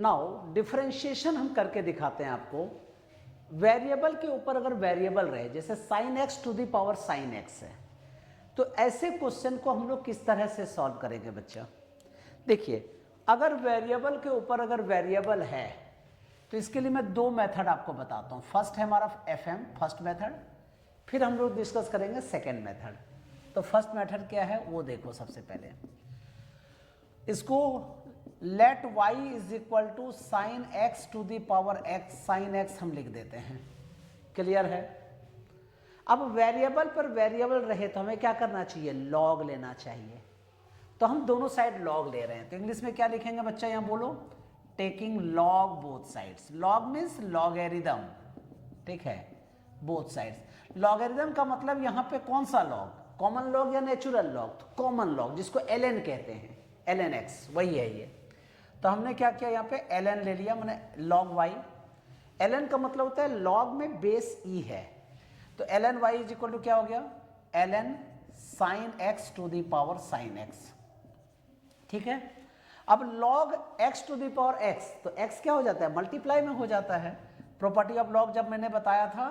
Now differentiation हम करके दिखाते हैं आपको। वेरिएबल के ऊपर अगर वेरिएबल रहे, जैसे sine x to the power sine x है, तो ऐसे क्वेश्चन को हम लोग किस तरह से सॉल्व करेंगे बच्चा? देखिए, अगर वेरिएबल के ऊपर अगर वेरिएबल है तो इसके लिए मैं दो मेथड आपको बताता हूँ। फर्स्ट है हमारा FM फर्स्ट मेथड, फिर हम लोग डिस्कस करेंगे सेकेंड मेथड। तो फर्स्ट मेथड क्या है वो देखो। सबसे पहले इसको let y is equal to sine x to the power x sine x हम लिख देते हैं। क्लियर है? अब वेरिएबल पर वेरिएबल रहे तो हमें क्या करना चाहिए? लॉग लेना चाहिए। तो हम दोनों साइड लॉग ले रहे हैं, तो इंग्लिश में क्या लिखेंगे बच्चा? यहाँ बोलो, taking log both sides. Log means logarithm, ठीक है, बोथ साइड्स। लॉगेरिदम का मतलब यहाँ पे कौन सा लॉग? कॉमन लॉग या नेचुरल लॉग? तो कॉमन लॉग, जिसको ln कहते हैं, ln x, वही है ये। तो हमने क्या किया यहाँ पे? ln ले लिया, मैंने log y। ln का मतलब होता है log में बेस e है, तो ln y is equal to क्या हो गया? ln sine x to the power sine x, ठीक है। अब log x to the power x, तो x क्या हो जाता है? मल्टीप्लाई में हो जाता है। प्रॉपर्टी ऑफ log जब मैंने बताया था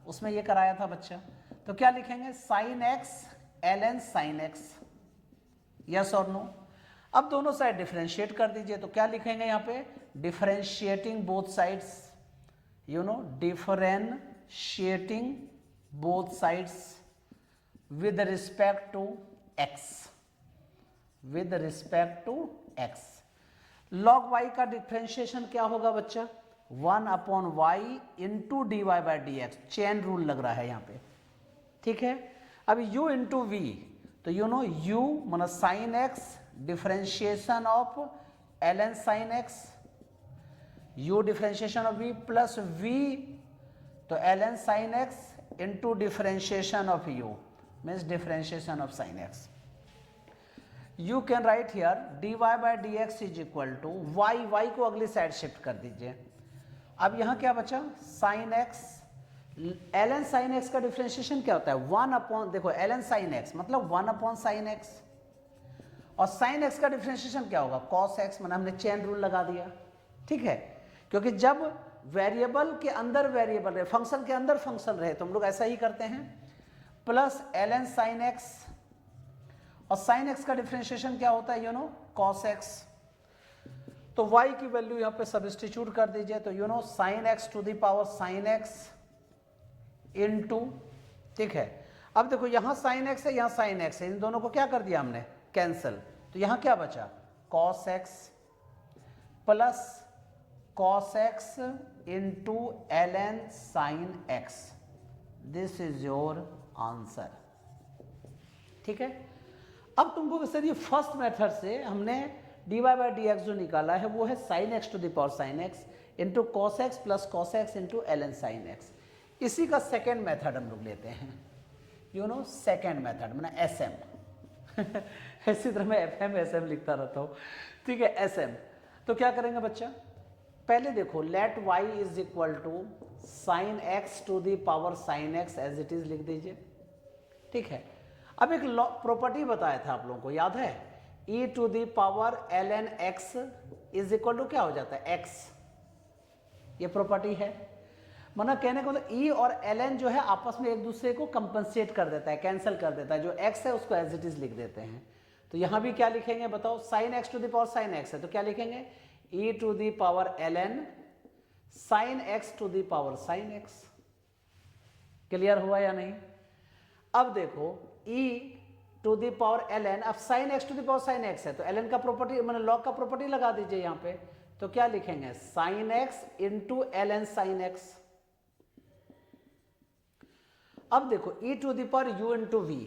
उसमें ये कराया था बच्चा। तो क्या लिखेंगे? Sine x ln sine x, yes और नो। अब दोनों साइड डिफरेंशिएट कर दीजिए, तो क्या लिखेंगे यहाँ पे? Differentiating both sides, you know, differentiating both sides with respect to x, with respect to x। log y का डिफरेंशिएशन क्या होगा बच्चा? 1/y into d y by D x. Chain rule लग रहा है यहाँ पे, ठीक है। अब u इंटू वी, तो यू नो u माना sine x differentiation of ln sine x, u differentiation of v plus v, तो ln sine x into differentiation of u means differentiation of sine x. You can write here dy by dx is equal to y को अगली side shift कर दीजिए। अब यहाँ क्या बचा? Sine x, ln sine x का डिफरेंशिएशन क्या होता है? 1 अपॉन, देखो ln साइन एक्स मतलब 1 अपॉन साइन एक्स, और साइन एक्स का डिफरेंशिएशन क्या होगा? कॉस एक्स, मैंने हमने चेन रूल लगा दिया, ठीक है। क्योंकि जब वेरिएबल के अंदर वेरिएबल रहे, फंक्शन के अंदर फंक्शन रहे, तो हम लोग ऐसा ही करते हैं। प्लस ln साइन एक्स, और साइन एक्स का डिफरेंशिएशन क्या होता है? You know cos x. तो y की वैल्यू यहाँ पे सब्स्टिट्यूट कर दीजिए, तो you know sine x to the power sine x into, ठीक है। अब देखो यहाँ साइन एक्स है, यहाँ साइन एक्स है, इन दोनों को क्या कर दिया हमने? कैंसिल। तो यहाँ क्या बचा? Cos x plus cos x into ln sine x. This is your answer, ठीक है। अब तुमको सर ये फर्स्ट मेथड से हमने dy बाई डी एक्स जो निकाला है वो है sine x to the power sine x into cos x plus cos x into ln sine x. इसी का सेकेंड मेथड हम लोग लेते हैं, यू नो सेकेंड मेथड मैंने SM इसी तरह मैं FM SM लिखता रहता हूँ, ठीक है, SM। तो क्या करेंगे बच्चा? पहले देखो, let y is equal to sine x to the power sine x as it is लिख दीजिए, ठीक है। अब एक प्रॉपर्टी बताया था आप लोगों को, याद है? e to the power ln x is equal to क्या हो जाता है? x, ये प्रॉपर्टी है। मतलब कहने को मतलब e और ln जो है आपस में एक दूसरे को कंपनसेट कर देता है, कैंसिल कर देता है। जो x है उसको एज इट इज लिख देते हैं। तो यहां भी क्या लिखेंगे बताओ? Sine x to the power sine x है, तो क्या लिखेंगे? e to the power ln sine x to the power sine x. Clear हुआ या नहीं? अब देखो e to the power ln, अब sine x to the power sine x है, तो ln का प्रॉपर्टी मतलब लॉग का प्रॉपर्टी लगा दीजिए यहाँ पे। तो क्या लिखेंगे? Sine x into ln sine x. अब देखो e to the power u into we,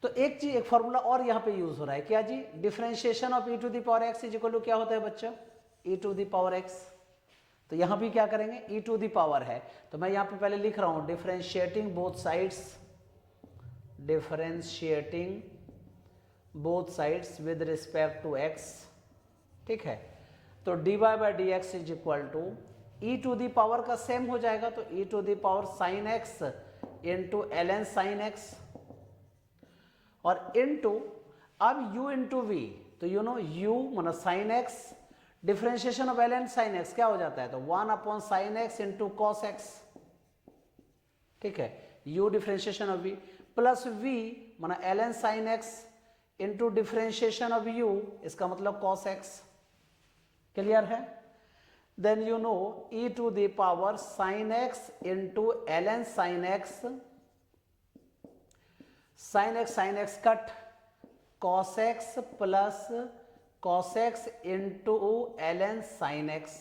तो एक चीज, एक फॉर्मूला और यहाँ पे यूज हो रहा है, क्या जी? Differentiation of e to the power x is equal to क्या होता है बच्चा? e to the power x। तो यहाँ भी क्या करेंगे? e टू द पावर है, तो मैं यहाँ पे पहले लिख रहा हूँ differentiating both sides, differentiating both sides with respect to x, ठीक है। तो dy by D X is equal to E to the power का सेम हो जाएगा, तो E to the power sine x into ln sine x, और into अब u into we, तो यू नो u माना sine X differentiation of L N sine X क्या हो जाता है, तो 1 upon sine x into cos x, ठीक है, u differentiation of v plus v माना l N sine x into differentiation of u, इसका मतलब कॉस एक्स। क्लियर है? Then you know e to the power sine x into l N sine x, sine x cut, cos x plus cos x into l N sine x.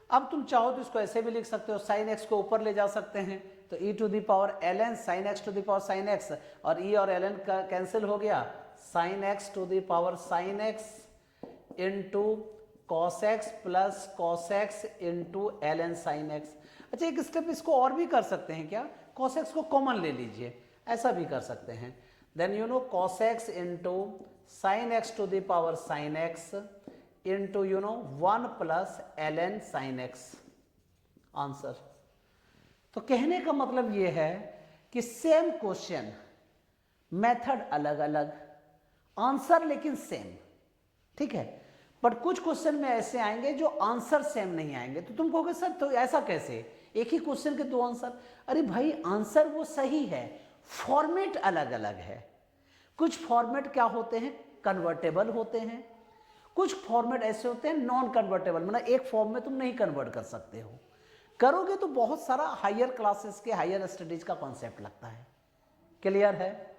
अब तुम चाहो तो इसको ऐसे भी लिख सकते हो, साइन एक्स को ऊपर ले जा सकते हैं, तो e to the power l N sine x to the power sine x, और e और एल एन का कैंसिल हो गया, sine x to the power sine x into cos x plus cos x into l N sine x. अच्छा, एक step इसको और भी कर सकते हैं क्या, कॉस एक्स को कॉमन ले लीजिए, ऐसा भी कर सकते हैं। Then you know cos x into sine x to the power sine x into you know 1 plus l N sine x, answer. तो कहने का मतलब ये है कि सेम क्वेश्चन, मेथड अलग अलग, आंसर लेकिन सेम, ठीक है। बट कुछ क्वेश्चन में ऐसे आएंगे जो आंसर सेम नहीं आएंगे, तो तुम कहोगे सर तो ऐसा कैसे, एक ही क्वेश्चन के दो आंसर। अरे भाई आंसर वो सही है, फॉर्मेट अलग अलग है। कुछ फॉर्मेट क्या होते हैं, कन्वर्टेबल होते हैं, कुछ फॉर्मेट ऐसे होते हैं नॉन कन्वर्टेबल, मतलब एक फॉर्म में तुम नहीं कन्वर्ट कर सकते हो, करोगे तो बहुत सारा हायर क्लासेस के हायर स्टडीज का कॉन्सेप्ट लगता है। क्लियर है?